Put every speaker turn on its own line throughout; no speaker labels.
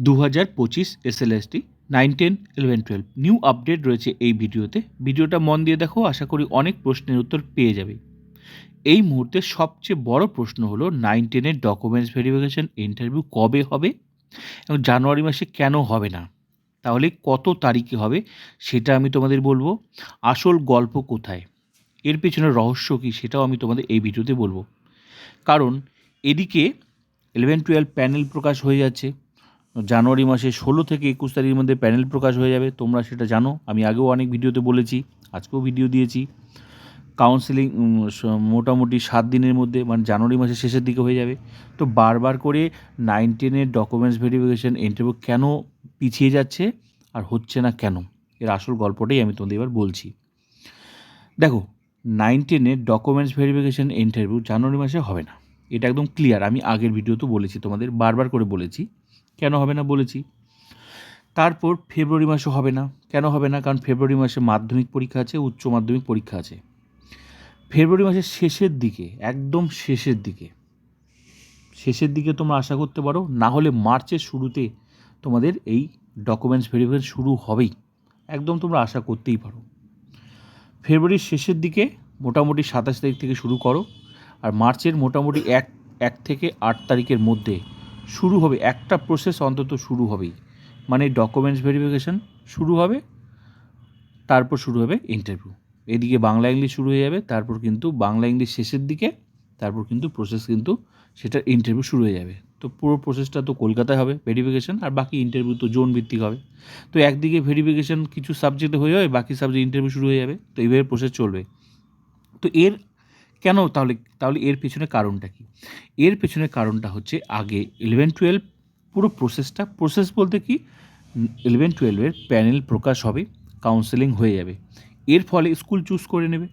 2025 SLST 9, 10, 11, 12 new update রয়েছে এই ভিডিওতে। ভিডিওটা মন দিয়ে দেখো, আশা করি অনেক প্রশ্নের উত্তর পেয়ে যাবে। এই মুহূর্তে সবচেয়ে বড় প্রশ্ন হলো 9, 10 এর ডকুমেন্টস ভেরিফিকেশন ইন্টারভিউ কবে হবে এবং জানুয়ারি মাসে কেন হবে না? তাহলে কত তারিখে হবে সেটা আমি তোমাদের বলবো। আসল গল্প কোথায়, এর পেছনে রহস্য কী সেটাও আমি তোমাদের এই ভিডিওতে বলবো। কারণ এদিকে 11, 12 প্যানেল প্রকাশ হয়ে যাচ্ছে। জানুয়ারি মাসে 16 থেকে 21 তারিখের মধ্যে প্যানেল প্রকাশ হয়ে যাবে, তোমরা সেটা জানো। আমি আগেও অনেক ভিডিওতে বলেছি, আজকেও ভিডিও দিয়েছি। কাউন্সেলিং মোটামুটি 7 দিনের মধ্যে, মানে জানুয়ারি মাসের শেষের দিকে হয়ে যাবে। তো বারবার করে 9, 10 এর ডকুমেন্টস ভেরিফিকেশন ইন্টারভিউ কেন পিছিয়ে যাচ্ছে আর হচ্ছে না কেন, এর আসল গল্পটাই আমি তোমাদের এবার বলছি। দেখো, 9, 10 এর ডকুমেন্টস ভেরিফিকেশন ইন্টারভিউ জানুয়ারি মাসে হবে না, এটা একদম ক্লিয়ার। আমি আগের ভিডিওতেও বলেছি, তোমাদের বারবার করে বলেছি কেন হবে না বলেছি। তারপর ফেব্রুয়ারি মাসে হবে না। কেন হবে না? কারণ ফেব্রুয়ারি মাসে মাধ্যমিক পরীক্ষা আছে, উচ্চ মাধ্যমিক পরীক্ষা আছে। ফেব্রুয়ারি মাসের শেষের দিকে, একদম শেষের দিকে তোমরা আশা করতে পারো, না হলে মার্চের শুরুতে তোমাদের এই ডকুমেন্টস ভেরিফিকেশন শুরু হবেই, একদম তোমরা আশা করতেই পারো। ফেব্রুয়ারির শেষের দিকে মোটামুটি 27 তারিখ থেকে শুরু করো, আর মার্চের মোটামুটি 1 থেকে 8 তারিখের মধ্যে শুরু হবে, একটা প্রসেস অন্তত শুরু হবেই। মানে ডকুমেন্টস ভেরিফিকেশান শুরু হবে, তারপর শুরু হবে ইন্টারভিউ। এদিকে বাংলা ইংলিশ শুরু হয়ে যাবে, তারপর কিন্তু বাংলা ইংলিশ শেষের দিকে, তারপর কিন্তু প্রসেস কিন্তু সেটার ইন্টারভিউ শুরু হয়ে যাবে। তো পুরো প্রসেসটা তো কলকাতায় হবে ভেরিফিকেশান, আর বাকি ইন্টারভিউ তো জোন ভিত্তিক হবে। তো একদিকে ভেরিফিকেশান কিছু সাবজেক্টে হয়ে যাবে, বাকি সাবজেক্ট ইন্টারভিউ শুরু হয়ে যাবে। তো এইভাবে প্রসেস চলবে। তো এর কেন তাহলে এর পেছনে কারণটা কী? এর পেছনে কারণটা হচ্ছে, আগে 11, 12 পুরো প্রসেস বলতে কি, 11, 12 প্যানেল প্রকাশ হবে, কাউন্সেলিং হয়ে যাবে, এর ফলে স্কুল চুজ করে নেবে।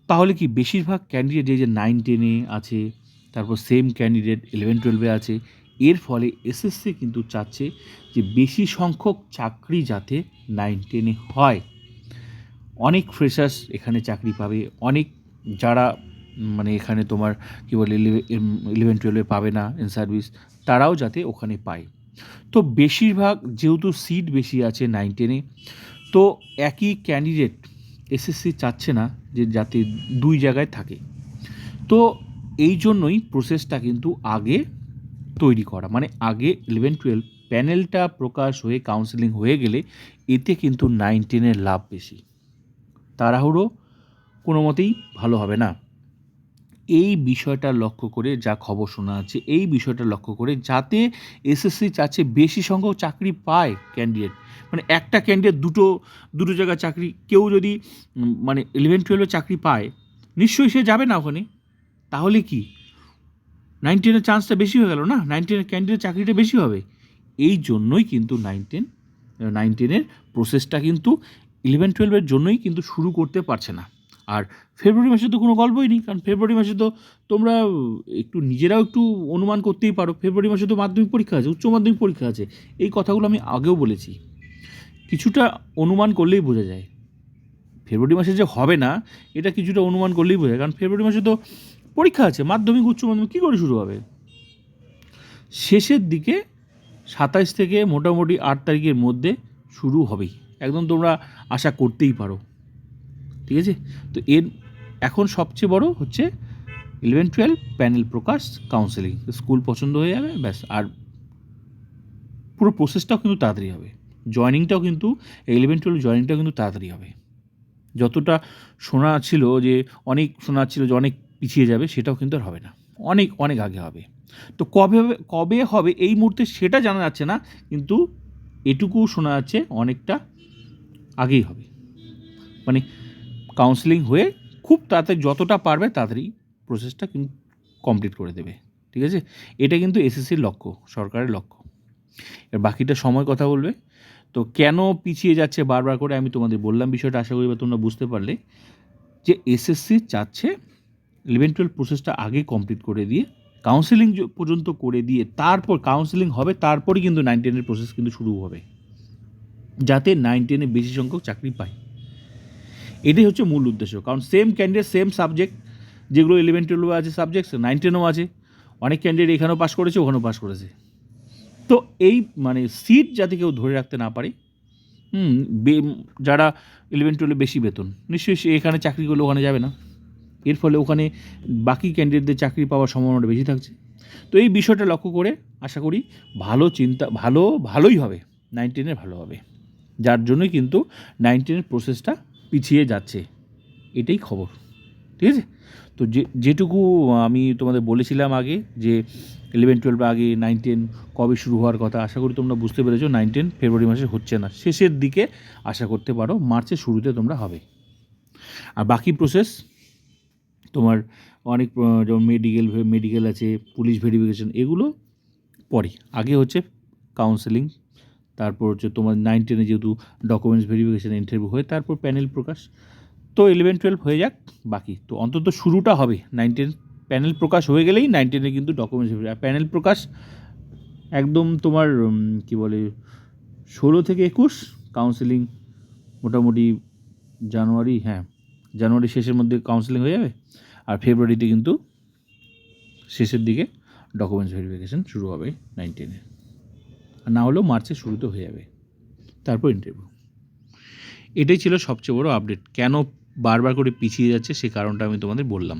তাহলে কি বেশিরভাগ ক্যান্ডিডেট যে 9, 10 আছে, তারপর সেম ক্যান্ডিডেট 11, 12 আছে, এর ফলে এসএসসি কিন্তু চাচ্ছে যে বেশি সংখ্যক চাকরি যাতে 9, 10 হয়। অনেক ফ্রেশার্স এখানে চাকরি পাবে, অনেক যারা মানে এখানে তোমার কী বলে 11, 12 পাবে না ইন সার্ভিস, তারাও যাতে ওখানে পায়। তো বেশিরভাগ যেহেতু সিট বেশি আছে 9, 10 তো একই ক্যান্ডিডেট এসএসসি চাচ্ছে না যে যাতে 2 জায়গায় থাকে। তো এই জন্যই প্রসেসটা কিন্তু আগে তৈরি করা, মানে আগে 11, 12 প্যানেলটা প্রকাশ হয়ে কাউন্সেলিং হয়ে গেলে এতে কিন্তু 9, 10 লাভ বেশি। তাড়াহুড়ো কোনো মতেই ভালো হবে না। এই বিষয়টা লক্ষ্য করে যা খবর শোনা যাচ্ছে, এই বিষয়টা লক্ষ্য করে যাতে এসএসসি চাচ্ছে বেশি সংখ্যক চাকরি পায় ক্যান্ডিডেট, মানে একটা ক্যান্ডিডেট দুটো জায়গায় চাকরি, কেউ যদি মানে 11, 12 চাকরি পায়, নিশ্চয়ই সে যাবে না ওখানে। তাহলে কি 9, 10 চান্সটা বেশি হয়ে গেল না, 9, 10 ক্যান্ডিডেট চাকরিটা বেশি হবে। এই জন্যই কিন্তু 9, 10 প্রসেসটা কিন্তু 11, 12 জন্যই কিন্তু শুরু করতে পারছে না। আর ফেব্রুয়ারি মাসে তো কোনো গল্পই নেই, কারণ ফেব্রুয়ারি মাসে তো তোমরা একটু নিজেরাও একটু অনুমান করতেই পারো, ফেব্রুয়ারি মাসে তো মাধ্যমিক পরীক্ষা আছে, উচ্চ মাধ্যমিক পরীক্ষা আছে। এই কথাগুলো আমি আগেও বলেছি, কিছুটা অনুমান করলেই বোঝা যায় ফেব্রুয়ারি মাসে যে হবে না, এটা কিছুটা অনুমান করলেই বোঝা যায়। কারণ ফেব্রুয়ারি মাসে তো পরীক্ষা আছে, মাধ্যমিক উচ্চ মাধ্যমিক, কী করে শুরু হবে? শেষের দিকে 27 থেকে মোটামুটি 8 তারিখের মধ্যে শুরু হবেই, একদম তোমরা আশা করতেই পারো। ঠিক আছে? তো এর এখন সবচেয়ে বড় হচ্ছে 11, 12 প্যানেল প্রকাশ, কাউন্সেলিং, স্কুল পছন্দ হয়ে যাবে, ব্যাস। আর পুরো প্রসেসটাও কিন্তু তাড়াতাড়ি হবে, জয়নিংটাও কিন্তু 11, 12 জয়নিংটাও কিন্তু তাড়াতাড়ি হবে। যতটা শোনা ছিল যে অনেক পিছিয়ে যাবে, সেটাও কিন্তু আর হবে না, অনেক আগে হবে। তো কবে হবে এই মুহূর্তে সেটা জানা যাচ্ছে না, কিন্তু এটুকু শোনা যাচ্ছে অনেকটা আগেই হবে। মানে কাউন্সেলিং হয়ে খুব তাড়াতাড়ি, যতটা পারবে তাড়াতাড়ি প্রসেসটা কিন্তু কমপ্লিট করে দেবে। ঠিক আছে? এটা কিন্তু এসএসসির লক্ষ্য, সরকারের লক্ষ্য। এর বাকিটা সময় কথা বলবে। তো কেন পিছিয়ে যাচ্ছে বারবার করে আমি তোমাদের বললাম বিষয়টা, আশা করি তোমরা বুঝতে পারলে যে এসএসসি চাচ্ছে 11, 12 প্রসেসটা আগে কমপ্লিট করে দিয়ে, কাউন্সেলিং পর্যন্ত করে দিয়ে, তারপর কাউন্সেলিং হবে, তারপরই কিন্তু 9, 10 প্রসেস কিন্তু শুরু হবে, যাতে 9, 10 বেশি সংখ্যক চাকরি পায়। এটাই হচ্ছে মূল উদ্দেশ্য। কারণ সেম ক্যান্ডিডেট সেম সাবজেক্ট, যেগুলো 11, 12 আছে সাবজেক্ট, 9, 10 আছে। অনেক ক্যান্ডিডেট এখানেও পাস করেছে, ওখানেও পাস করেছে। তো এই মানে সিট যাতে কেউ ধরে রাখতে না পারে, যারা 11-12 বেশি বেতন, নিশ্চয়ই সে এখানে চাকরি করলে ওখানে যাবে না, এর ফলে ওখানে বাকি ক্যান্ডিডেটদের চাকরি পাওয়ার সম্ভাবনাটা বেশি থাকছে। তো এই বিষয়টা লক্ষ্য করে আশা করি ভালোই হবে, 9-10 ভালো হবে, যার জন্যই কিন্তু 9-10 প্রসেসটা পিছিয়ে যাচ্ছে, এটাই খবর, ঠিক আছে। তো যেটুকু আমি তোমাদের বলেছিলাম আগে যে 11-12 আগে 9-10 কবে শুরু হওয়ার কথা, আশা করি তোমরা বুঝতে পেরেছো। 9-10 ফেব্রুয়ারি মাসে হচ্ছে না, শেষের দিকে আশা করতে পারো, মার্চের শুরুতে তোমরা হবে। আর বাকি প্রসেস তোমার অনেক যেমন মেডিকেল আছে, পুলিশ ভেরিফিকেশন, এগুলো পরে, আগে হচ্ছে কাউন্সেলিং, তারপর হচ্ছে তোমার 9-10 যেহেতু ডকুমেন্টস ভেরিফিকেশান ইন্টারভিউ হয়, তারপর প্যানেল প্রকাশ। তো 11-12 হয়ে যাক, বাকি তো অন্তত শুরুটা হবে 9-10, প্যানেল প্রকাশ হয়ে গেলেই 9-10 কিন্তু ডকুমেন্টস ভেরিফিকেশন, প্যানেল প্রকাশ একদম তোমার কী বলে 16 থেকে 21, কাউন্সেলিং মোটামুটি জানুয়ারি শেষের মধ্যে কাউন্সেলিং হয়ে যাবে, আর ফেব্রুয়ারিতে কিন্তু শেষের দিকে ডকুমেন্টস ভেরিফিকেশান শুরু হবে 9-10, আর না হলেও মার্চের শুরুতে হয়ে যাবে, তারপর ইন্টারভিউ। এটাই ছিল সবচেয়ে বড় আপডেট। কেন বারবার করে পিছিয়ে যাচ্ছে সে কারণটা আমি তোমাদের বললাম।